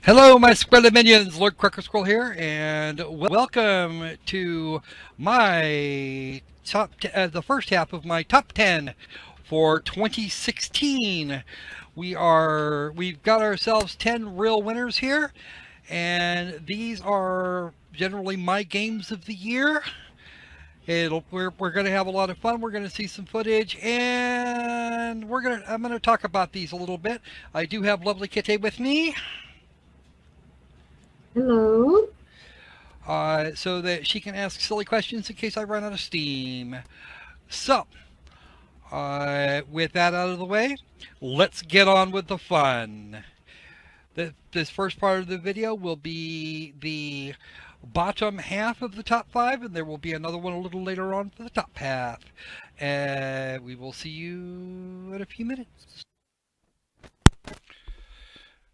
Hello, my squirrel minions. Lord Crocosquirrel here, and welcome to my the first half of my top 10 for 2016. We've got ourselves 10 real winners here, and these are generally my games of the year. We're gonna have a lot of fun. We're gonna see some footage, and I'm gonna talk about these a little bit. I do have lovely Kitty with me. Hello. So that she can ask silly questions in case I run out of steam. So, with that out of the way, let's get on with the fun. This first part of the video will be the bottom half of the top five, and there will be another one a little later on for the top half. And we will see you in a few minutes.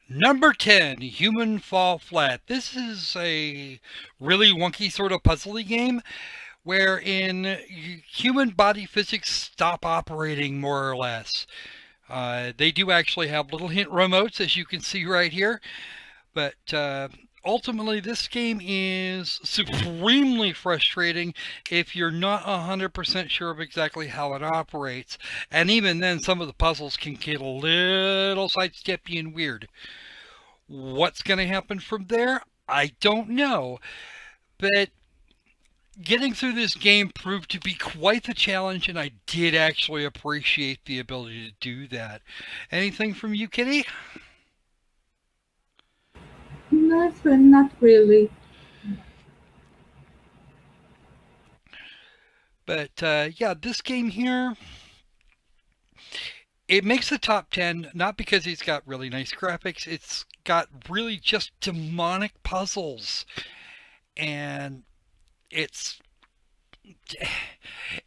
Number 10, Human Fall Flat. This is a really wonky sort of puzzly game wherein human body physics stop operating more or less. They do actually have little hint remotes, as you can see right here, but ultimately this game is supremely frustrating if you're not 100% sure of exactly how it operates. And even then, some of the puzzles can get a little sidesteppy and weird. What's going to happen from there? I don't know. But getting through this game proved to be quite the challenge, and I did actually appreciate the ability to do that. Anything from you, Kitty? Nothing, not really. But yeah, this game here, it makes the top 10 not because it's got really nice graphics, it's got really just demonic puzzles. And it's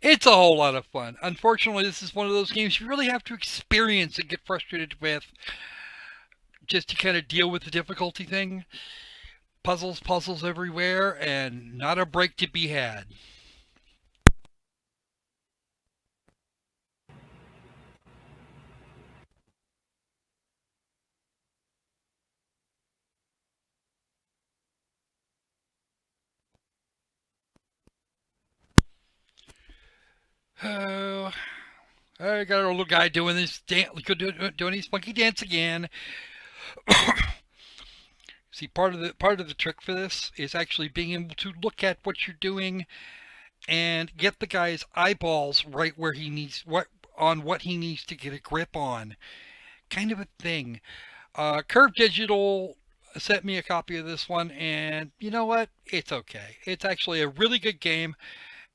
it's a whole lot of fun. Unfortunately, this is one of those games you really have to experience and get frustrated with just to kind of deal with the difficulty thing. Puzzles everywhere, and not a break to be had. Oh, I got a little guy doing this doing his funky dance again. See, part of the trick for this is actually being able to look at what you're doing and get the guy's eyeballs right where he needs what he needs to get a grip on. Kind of a thing. Curve Digital sent me a copy of this one, and you know what? It's okay. It's actually a really good game,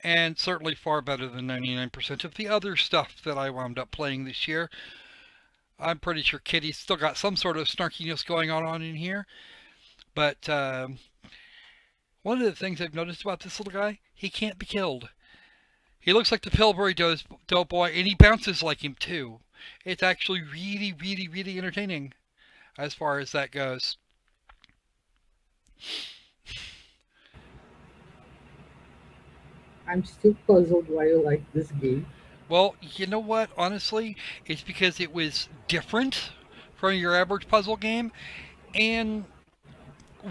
and certainly far better than 99% of the other stuff that I wound up playing this year. I'm pretty sure Kitty's still got some sort of snarkiness going on in here, but one of the things I've noticed about this little guy, he can't be killed. He looks like the Pillsbury Doughboy, and he bounces like him too. It's actually really entertaining as far as that goes. I'm still puzzled why you like this game. Well, you know what? Honestly, it's because it was different from your average puzzle game, and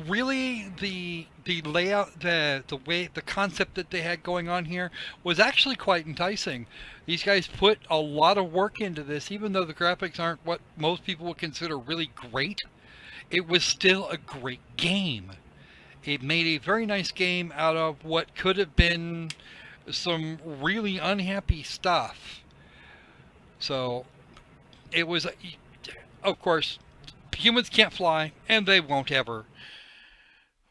really the layout, the concept that they had going on here was actually quite enticing. These guys put a lot of work into this, even though the graphics aren't what most people would consider really great. It was still a great game. It made a very nice game out of what could have been some really unhappy stuff. So it was, of course, humans can't fly, and they won't ever.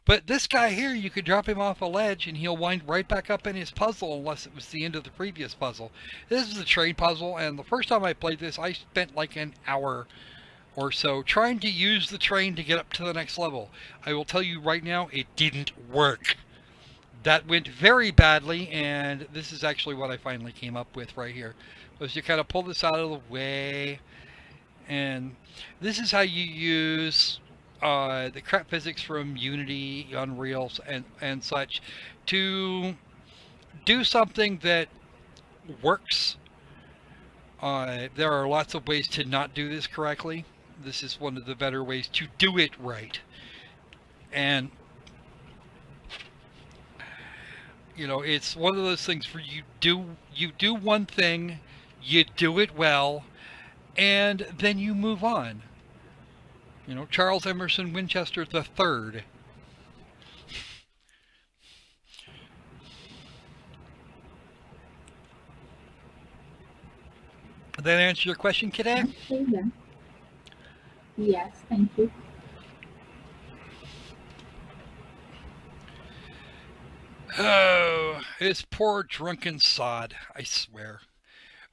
But this guy here, you could drop him off a ledge and he'll wind right back up in his puzzle unless it was the end of the previous puzzle. This is a train puzzle, and the first time I played this, I spent like an hour or so trying to use the train to get up to the next level. I will tell you right now, it didn't work. That went very badly, and this is actually what I finally came up with right here. Was you kind of pull this out of the way, and this is how you use the crap physics from Unity, Unreal, and such to do something that works. There are lots of ways to not do this correctly. This is one of the better ways to do it right. And it's one of those things where you do one thing, you do it well, and then you move on. Charles Emerson Winchester the third. Did that answer your question, Kiddo? Okay then. Yes, thank you. Oh, this poor drunken sod, I swear.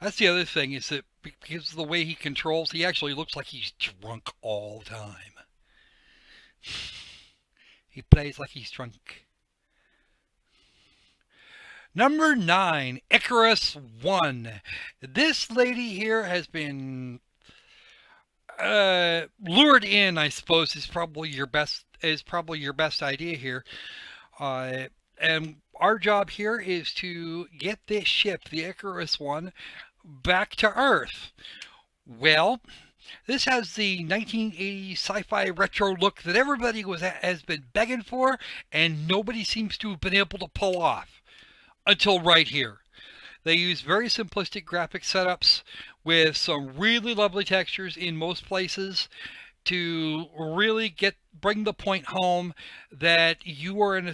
That's the other thing, is that because of the way he controls, he actually looks like he's drunk all the time. He plays like he's drunk. Number 9, Icarus 1. This lady here has been lured in, I suppose, is probably your best idea here. And our job here is to get this ship, the Icarus 1, back to Earth. Well, this has the 1980s sci-fi retro look that everybody has been begging for, and nobody seems to have been able to pull off until right here. They use very simplistic graphic setups with some really lovely textures in most places to really bring the point home that you are in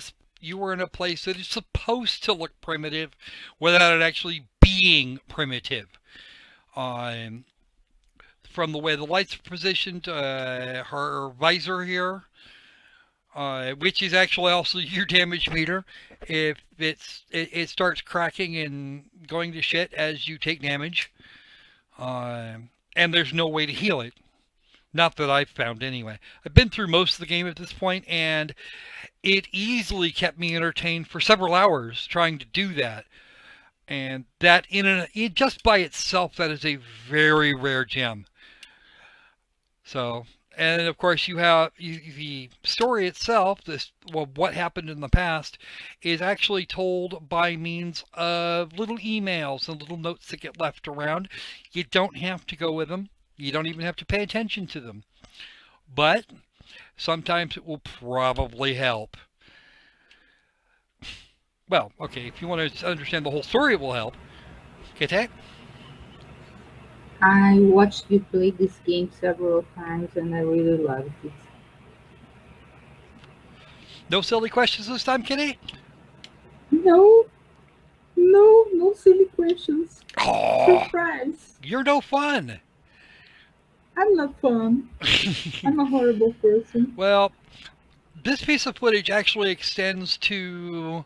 a place that is supposed to look primitive without it actually being primitive. From the way the lights are positioned, her visor here, which is actually also your damage meter. If it starts cracking and going to shit as you take damage, and there's no way to heal it. Not that I've found anyway. I've been through most of the game at this point, and it easily kept me entertained for several hours trying to do that. And that just by itself, that is a very rare gem. So, and of course you have the story itself, what happened in the past, is actually told by means of little emails and little notes that get left around. You don't have to go with them. You don't even have to pay attention to them. But sometimes it will probably help. Well, okay, if you want to understand the whole story, it will help. Okay? I watched you play this game several times and I really loved it. No silly questions this time, Kitty? No, no silly questions. Oh, Surprise! you're no fun. I'm not fun. I'm a horrible person. Well, this piece of footage actually extends to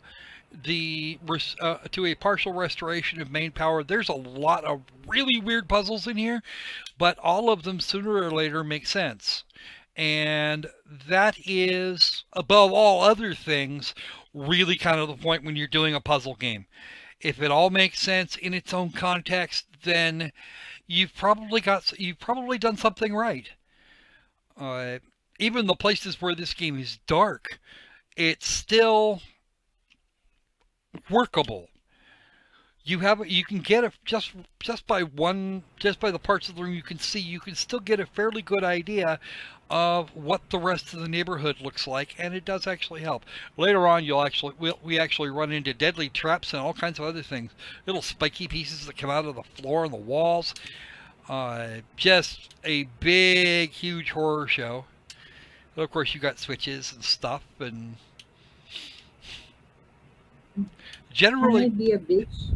to a partial restoration of main power. There's a lot of really weird puzzles in here, but all of them sooner or later make sense. And that is, above all other things, really kind of the point when you're doing a puzzle game. If it all makes sense in its own context, then you've probably done something right. Uh, Even the places where this game is dark, it's still workable. You can get it just by the parts of the room you can see. You can still get a fairly good idea of what the rest of the neighborhood looks like, and it does actually help. Later on, we actually run into deadly traps and all kinds of other things. Little spiky pieces that come out of the floor and the walls. Just a big, huge horror show. But of course, you got switches and stuff, and Can I generally, be a bitch?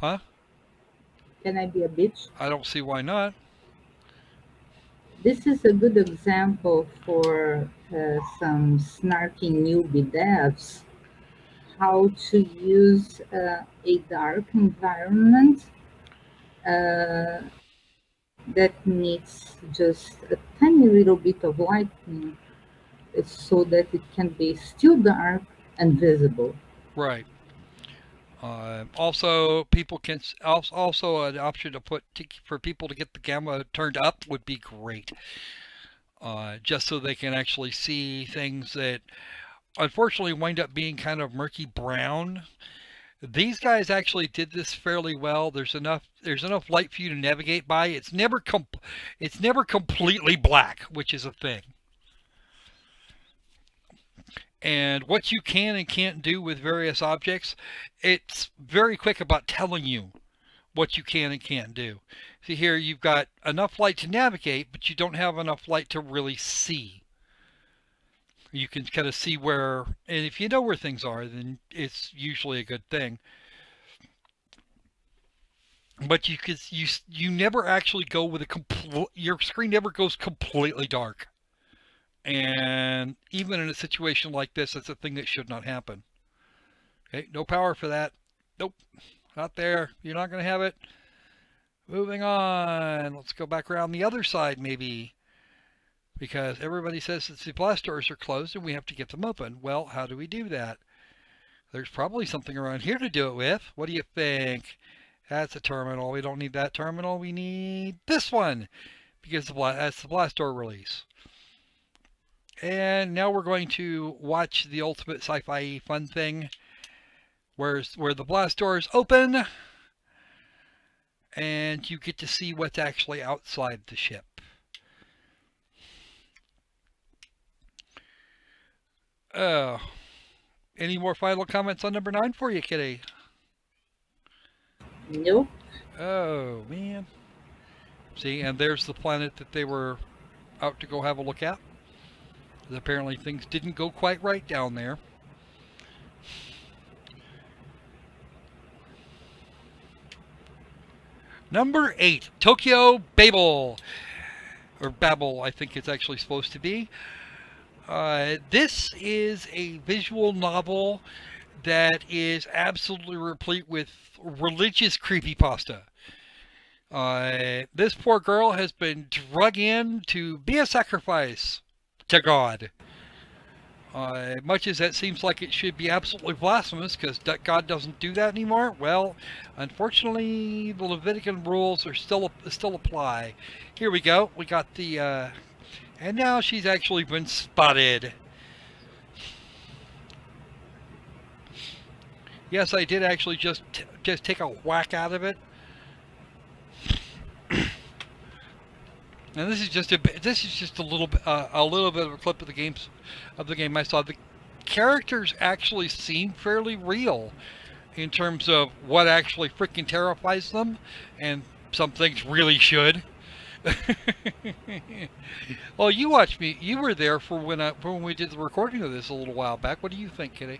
huh? Can I be a bitch? I don't see why not. This is a good example for some snarky newbie devs how to use a dark environment uh, that needs just a tiny little bit of lighting so that it can be still dark and visible. Right. Also, people can also an option to for people to get the gamma turned up would be great. Just so they can actually see things that unfortunately wind up being kind of murky brown. These guys actually did this fairly well. There's enough light for you to navigate by. It's never completely black, which is a thing. and what you can and can't do with various objects. It's very quick about telling you what you can and can't do. See here, you've got enough light to navigate, but you don't have enough light to really see. You can kind of see where, and if you know where things are, then it's usually a good thing. But you never actually go with a complete. Your screen never goes completely dark. And even in a situation like this, that's a thing that should not happen. Okay, no power for that. Nope, not there. You're not going to have it. Moving on. Let's go back around the other side, maybe. Because everybody says that the blast doors are closed and we have to get them open. Well, how do we do that? There's probably something around here to do it with. What do you think? That's a terminal. We don't need that terminal. We need this one. Because that's the blast door release. And now we're going to watch the ultimate sci-fi fun thing. Where the blast doors open. And you get to see what's actually outside the ship. Oh. Any more final comments on number 9 for you, Kitty? Nope. Oh, man. See, and there's the planet that they were out to go have a look at. Apparently things didn't go quite right down there. Number 8, Tokyo Babel. Or Babel, I think it's actually supposed to be. This is a visual novel that is absolutely replete with religious creepypasta. This poor girl has been drug in to be a sacrifice to God. Much as that seems like it should be absolutely blasphemous because God doesn't do that anymore, well, unfortunately, the Levitican rules are still apply. Here we go. We got the, and now she's actually been spotted. Yes, I did actually just take a whack out of it. And this is just a little bit of a clip of the game I saw. The characters actually seem fairly real in terms of what actually freaking terrifies them, and some things really should. Well, you watched me. You were there for when we did the recording of this a little while back. What do you think, Kitty?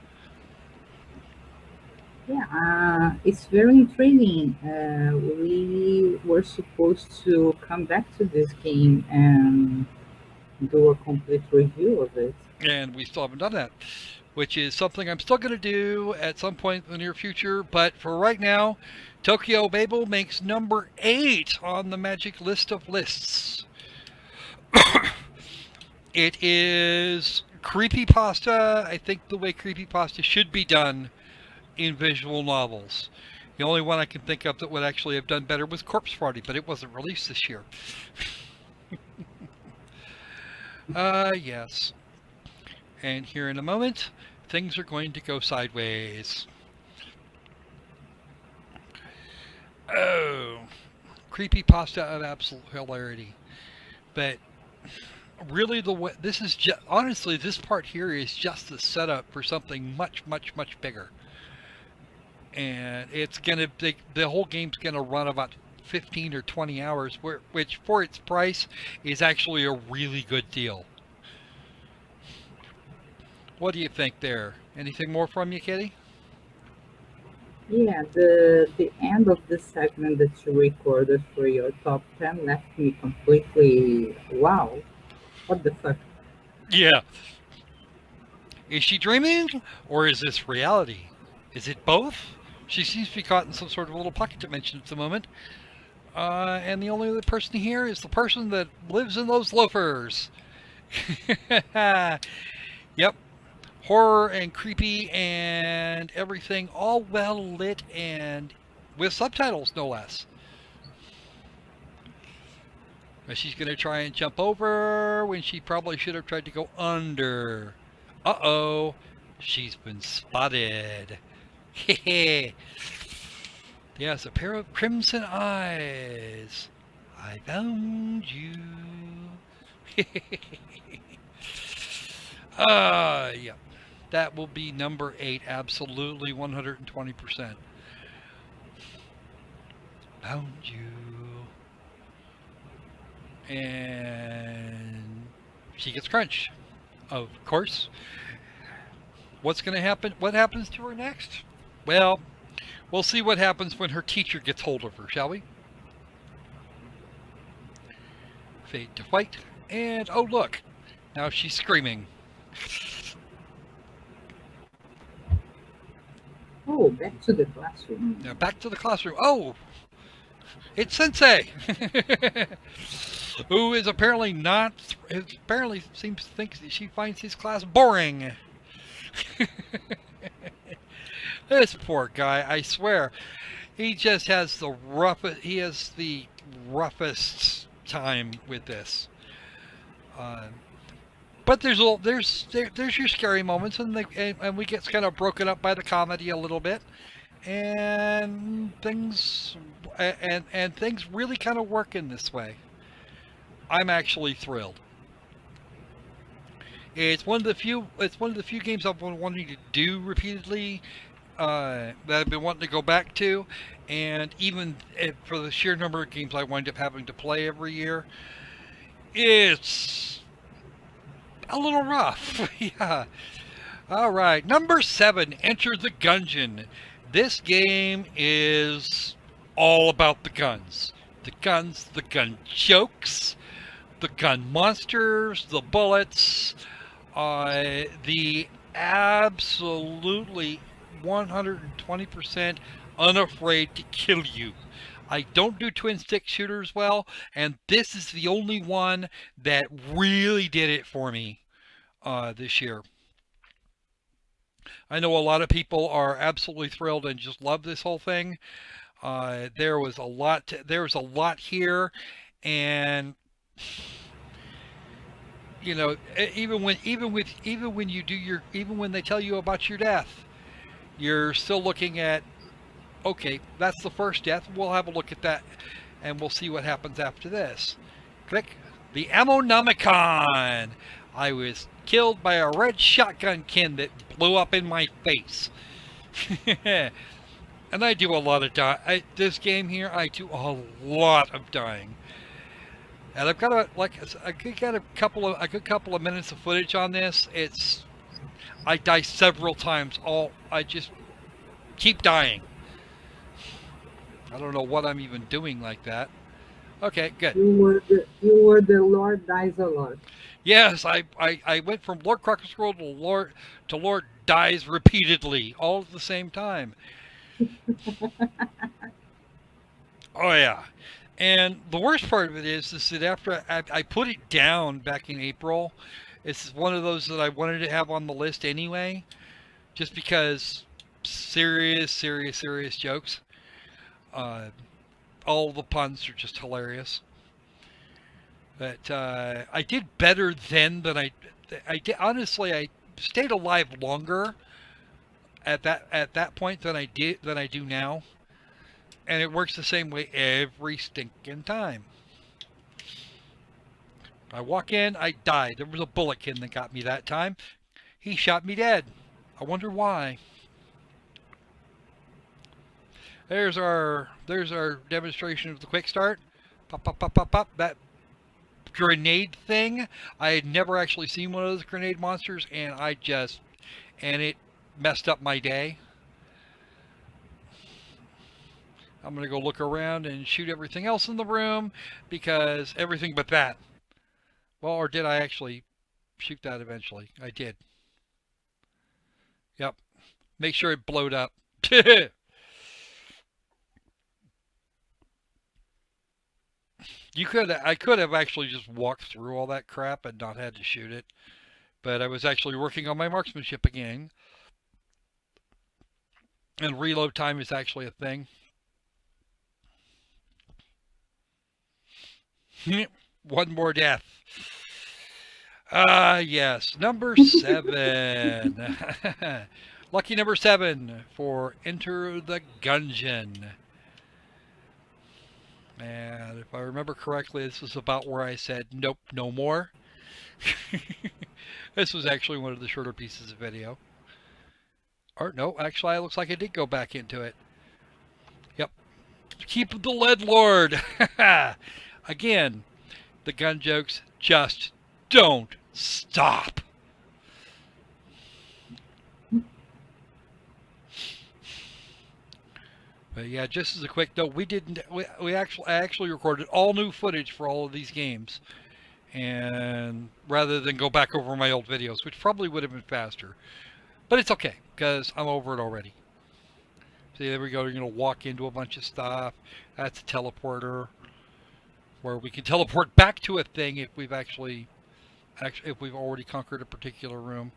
Yeah, it's very intriguing. We were supposed to come back to this game and do a complete review of it. And we still haven't done that, which is something I'm still going to do at some point in the near future. But for right now, Tokyo Babel makes number 8 on the magic list of lists. It is creepypasta. I think the way creepypasta should be done in visual novels. The only one I can think of that would actually have done better was Corpse Party, but it wasn't released this year. Yes. And here in a moment, things are going to go sideways. Oh, creepypasta of absolute hilarity. But really, this is just honestly, this part here is just the setup for something much, much, much bigger. And the whole game's gonna run about 15 or 20 hours, which for its price is actually a really good deal. What do you think there? Anything more from you, Kitty? Yeah, the end of this segment that you recorded for your top 10 left me completely wow. What the fuck? Yeah. Is she dreaming, or is this reality? Is it both? She seems to be caught in some sort of little pocket dimension at the moment. And the only other person here is the person that lives in those loafers. Yep. Horror and creepy and everything all well lit and with subtitles, no less. She's going to try and jump over when she probably should have tried to go under. Uh-oh. She's been spotted. Hehe. Yes, a pair of crimson eyes. I found you. Yeah. That will be number 8, absolutely 120%. Found you. And she gets crunched. Of course. What's going to happen? What happens to her next? Well, we'll see what happens when her teacher gets hold of her, shall we? Fade to white. And, oh look, now she's screaming. Oh, back to the classroom. Now back to the classroom. Oh, it's Sensei, who is apparently not. Apparently seems to think that she finds his class boring. This poor guy, I swear, he just has the roughest. He has the roughest time with this. But there's your scary moments, and we get kind of broken up by the comedy a little bit, and things really kind of work in this way. I'm actually thrilled. It's one of the few games I've been wanting to do repeatedly, that I've been wanting to go back to, and even for the sheer number of games I wind up having to play every year, it's a little rough. Yeah. All right. Number 7, Enter the Gungeon. This game is all about the guns. The guns, the gun jokes, the gun monsters, the bullets, the absolutely 120% unafraid to kill you. I don't do twin stick shooters well, and this is the only one that really did it for me this year. I know a lot of people are absolutely thrilled and just love this whole thing. There was a lot here, and you know, even when they tell you about your death, you're still looking at, okay, that's the first death. We'll have a look at that, and we'll see what happens after this. Click. The Ammonomicon. I was killed by a red shotgun can that blew up in my face. And I do a lot of this game here, I do a lot of dying. And I've got a good couple of minutes of footage on this. I die several times. I just keep dying. I don't know what I'm even doing like that. Okay, good. You were the Lord Dies a Lot. Yes, I went from Lord Crocosquirrel to Lord Dies repeatedly, all at the same time. Oh yeah. And the worst part of it is that after I put it down back in April, it's one of those that I wanted to have on the list anyway, just because serious jokes. All the puns are just hilarious. But I did better then than I did. Honestly, I stayed alive longer at that point than I do now. And it works the same way every stinking time. I walk in, I die. There was a bulletkin that got me that time. He shot me dead. I wonder why. There's our demonstration of the quick start. Pop, pop, pop, pop, pop. That grenade thing. I had never actually seen one of those grenade monsters, and it messed up my day. I'm going to go look around and shoot everything else in the room, because everything but that. Well, or did I actually shoot that eventually? I did. Yep. Make sure it blowed up. I could have actually just walked through all that crap and not had to shoot it. But I was actually working on my marksmanship again. And reload time is actually a thing. One more death. Yes. Number 7. Lucky number 7 for Enter the Gungeon. And if I remember correctly, this was about where I said, nope, no more. This was actually one of the shorter pieces of video. Or no, actually, it looks like I did go back into it. Yep. Keep the lead lord. Again, the gun jokes just don't stop. But yeah, just as a quick note, we didn't. I actually recorded all new footage for all of these games, and rather than go back over my old videos, which probably would have been faster, but it's okay because I'm over it already. See, there we go. You're gonna walk into a bunch of stuff. That's a teleporter, where we can teleport back to a thing if we've if we've already conquered a particular room.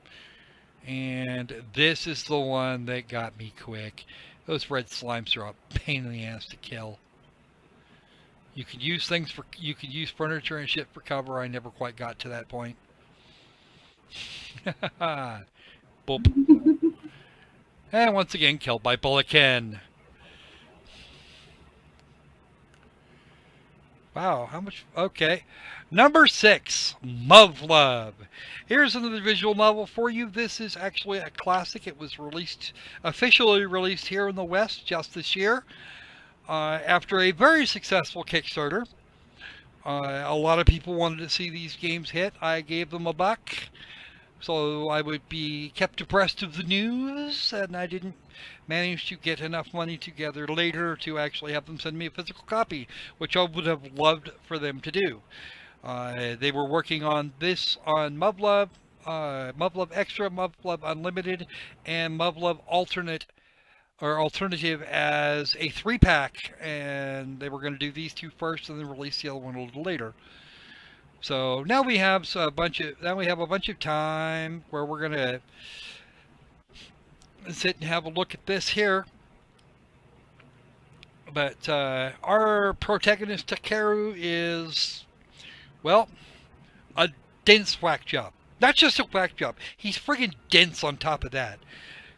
And this is the one that got me quick. Those red slimes are a pain in the ass to kill. You can use furniture and shit for cover. I never quite got to that point. Boop. And once again, killed by Bullocken. Wow, how much? Okay. Number 6, Muv-Luv. Here's another visual novel for you. This is actually a classic. It was officially released here in the West just this year. After a very successful Kickstarter. A lot of people wanted to see these games hit. I gave them a buck, so I would be kept abreast of the news, and I didn't manage to get enough money together later to actually have them send me a physical copy, which I would have loved for them to do. They were working on this on Muv-Luv, Muv-Luv Extra, Muv-Luv Unlimited, and Muv-Luv Alternative as a 3-pack, and they were going to do these two first and then release the other one a little later. So now we have a bunch of time where we're going to sit and have a look at this here. But our protagonist Takeru is, well, a dense whack job. Not just a whack job. He's friggin' dense on top of that.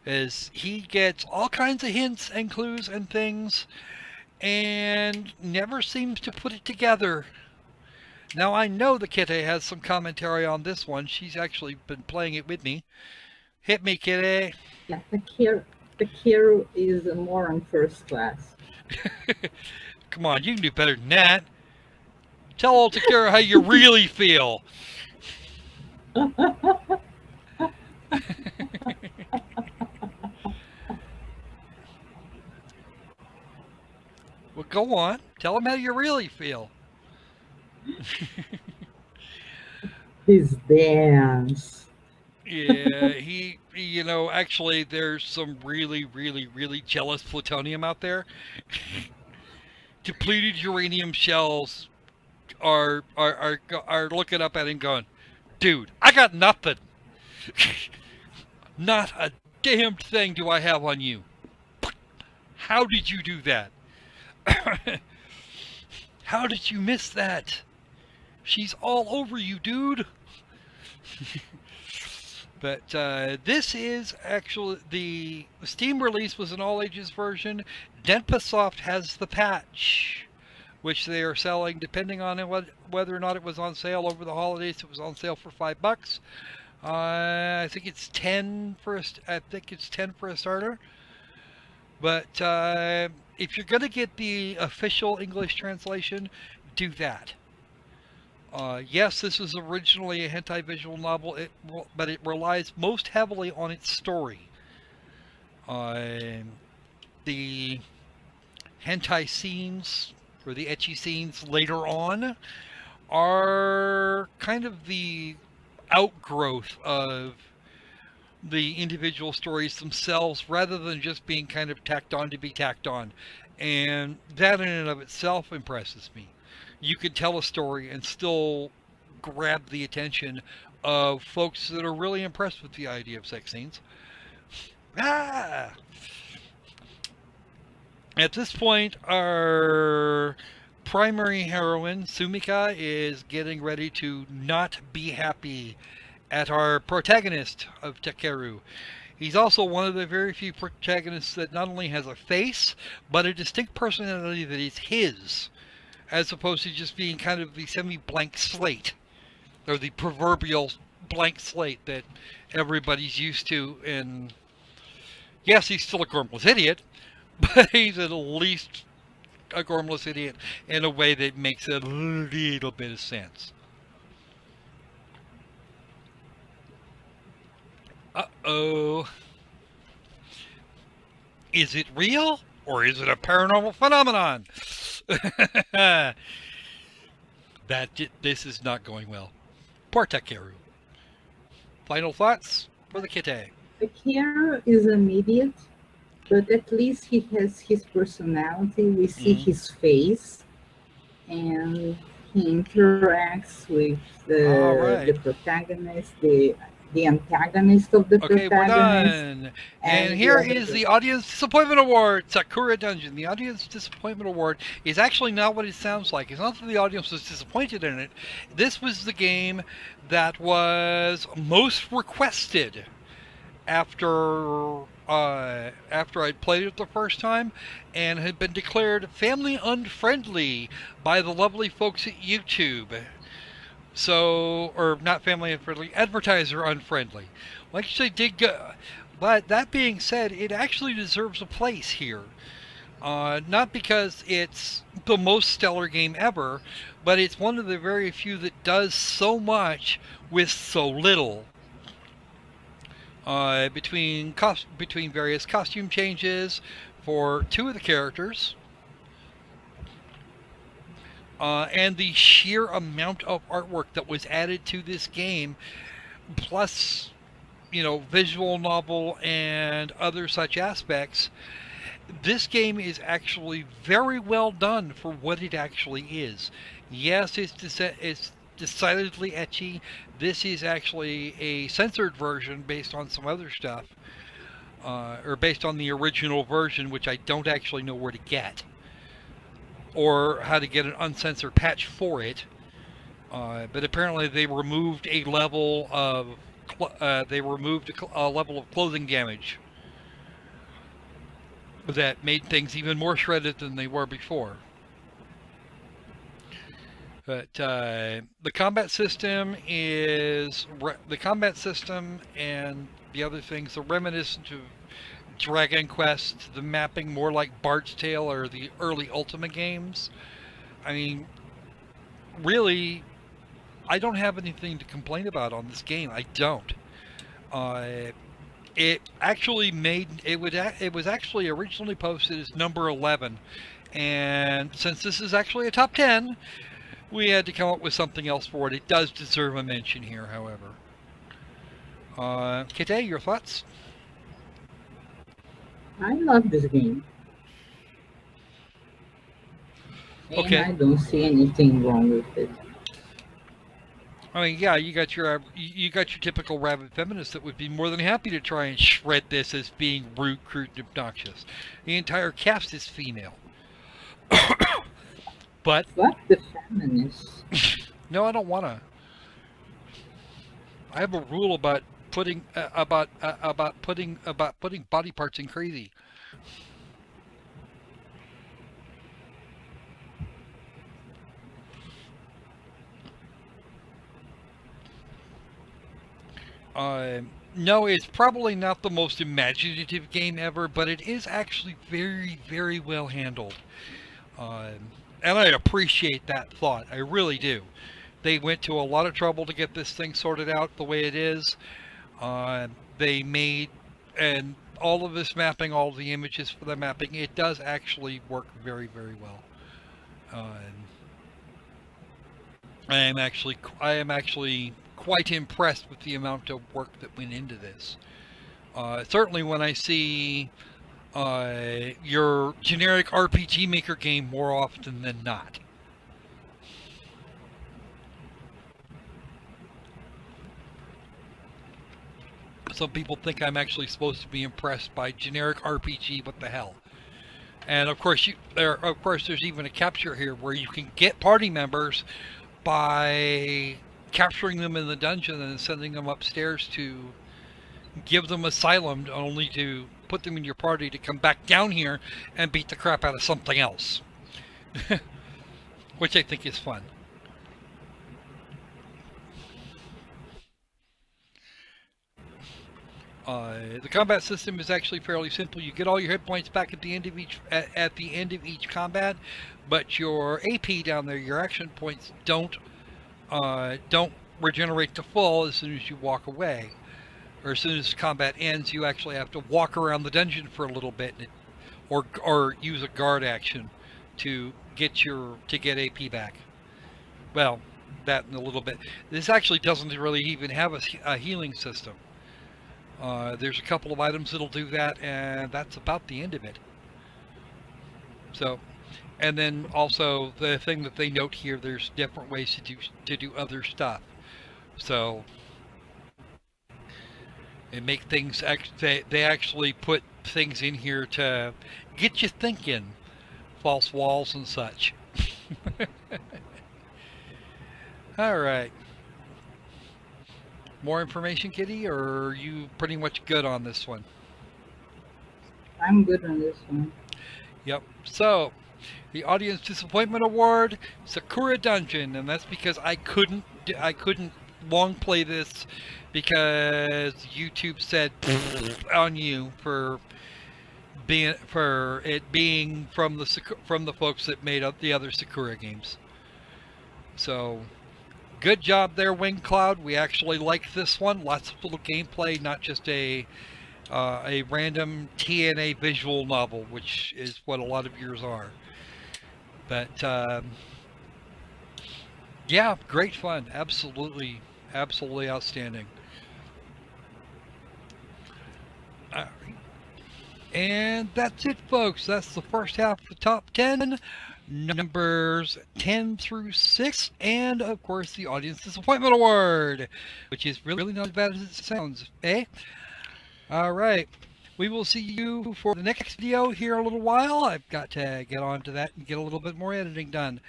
As he gets all kinds of hints and clues and things and never seems to put it together. Now I know the Kitty has some commentary on this one. She's actually been playing it with me. Hit me, Kitty. Yeah, Takeru is a moron first class. Come on, you can do better than that. Tell old Takeru how you really feel. Well, go on. Tell him how you really feel. His dance. Yeah, actually, there's some really, really, really jealous plutonium out there. Depleted uranium shells are looking up at him going, dude, I got nothing. Not a damned thing do I have on you. How did you do that? How did you miss that? She's all over you, dude. But this is actually the Steam release was an all ages version. Denpasoft has the patch, which they are selling depending on whether or not it was on sale over the holidays. It was on sale for $5. I think it's 10 for a starter. But if you're gonna get the official English translation, do that. Yes, this was originally a hentai visual novel, but it relies most heavily on its story. The hentai scenes, or the ecchi scenes later on, are kind of the outgrowth of the individual stories themselves, rather than just being kind of tacked on to be tacked on. And that in and of itself impresses me. You can tell a story and still grab the attention of folks that are really impressed with the idea of sex scenes. At this point, our primary heroine, Sumika, is getting ready to not be happy at our protagonist of Takeru. He's also one of the very few protagonists that not only has a face, but a distinct personality that is his, as opposed to just being kind of the semi-blank slate, or the proverbial blank slate that everybody's used to in Yes, he's still a gormless idiot, but he's at least a gormless idiot in a way that makes a little bit of sense. Uh-oh. Is it real? Or is it a paranormal phenomenon? This is not going well. Poor Takeru. Final thoughts for the Kite. The care is immediate, but at least he has his personality. We see his face, and he interacts with All the right. protagonist, the antagonist of the Okay, we're protagonist, done. And and the here other is the Audience Disappointment Award, Sakura Dungeon. The Audience Disappointment Award is actually not what it sounds like. It's not that the audience was disappointed in it. This was the game that was most requested after I'd played it the first time, and had been declared family unfriendly by the lovely folks at YouTube. So, or not family unfriendly, advertiser unfriendly. Like they did go. But that being said, it actually deserves a place here. Not because it's the most stellar game ever, but it's one of the very few that does so much with so little. Between various costume changes for two of the characters, and the sheer amount of artwork that was added to this game, plus visual novel and other such aspects, this game is actually very well done for what it actually is. Yes, it's decidedly ecchi. This is actually a censored version based on some other stuff, or based on the original version, which I don't actually know where to get, or how to get an uncensored patch for it. But apparently they removed a level of a level of clothing damage that made things even more shredded than they were before. But the combat system and the other things are reminiscent of Dragon Quest, the mapping more like Bard's Tale or the early Ultima games. I mean, really, I don't have anything to complain about on this game. I don't. Uh, it actually it was actually originally posted as number 11, and since this is actually a top 10, we had to come up with something else for it. It does deserve a mention here, however. Kite, your thoughts? I love this game, and Okay. I don't see anything wrong with it. I mean, yeah, you got your typical rabid feminist that would be more than happy to try and shred this as being rude, crude, and obnoxious. The entire cast is female. But Fuck the feminists. no, I don't wanna. I have a rule about putting body parts in crazy. No, it's probably not the most imaginative game ever, but it is actually very, very well handled. And I appreciate that thought. I really do. They went to a lot of trouble to get this thing sorted out the way it is. They made, and all of this mapping, all of the images for the mapping, it does actually work very, very well. Uh, I am actually quite impressed with the amount of work that went into this. Certainly, when I see your generic RPG Maker game more often than not. Some people think I'm actually supposed to be impressed by generic RPG. What the hell? And of course, there's even a capture here where you can get party members by capturing them in the dungeon and sending them upstairs to give them asylum, only to put them in your party to come back down here and beat the crap out of something else. Which I think is fun. The combat system is actually fairly simple. You get all your hit points back at the end of each combat, but your AP down there, your action points, don't regenerate to full as soon as you walk away, or as soon as combat ends. You actually have to walk around the dungeon for a little bit, or use a guard action to get AP back. Well, that in a little bit. This actually doesn't really even have a healing system. There's a couple of items that'll do that, and that's about the end of it. So, and then also the thing that they note here, there's different ways to do other stuff. So, and make things they actually put things in here to get you thinking, false walls and such. All right. More information, Kitty, or are you pretty much good on this one? I'm good on this one. Yep. So, the Audience Disappointment Award, Sakura Dungeon, and that's because I couldn't long play this because YouTube said on you for it being from the folks that made up the other Sakura games. So, good job there, Wing Cloud. We actually like this one. Lots of little gameplay, not just a random TNA visual novel, which is what a lot of yours are. But yeah, great fun. Absolutely outstanding. And that's it, folks. That's the first half of the top 10. Numbers 10 through 6, and of course the Audience Disappointment Award, which is really not as bad as it sounds, eh? Alright, we will see you for the next video here in a little while. I've got to get on to that and get a little bit more editing done.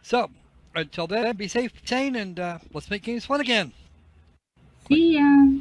So, until then, be safe, sane, and let's make games fun again. See ya!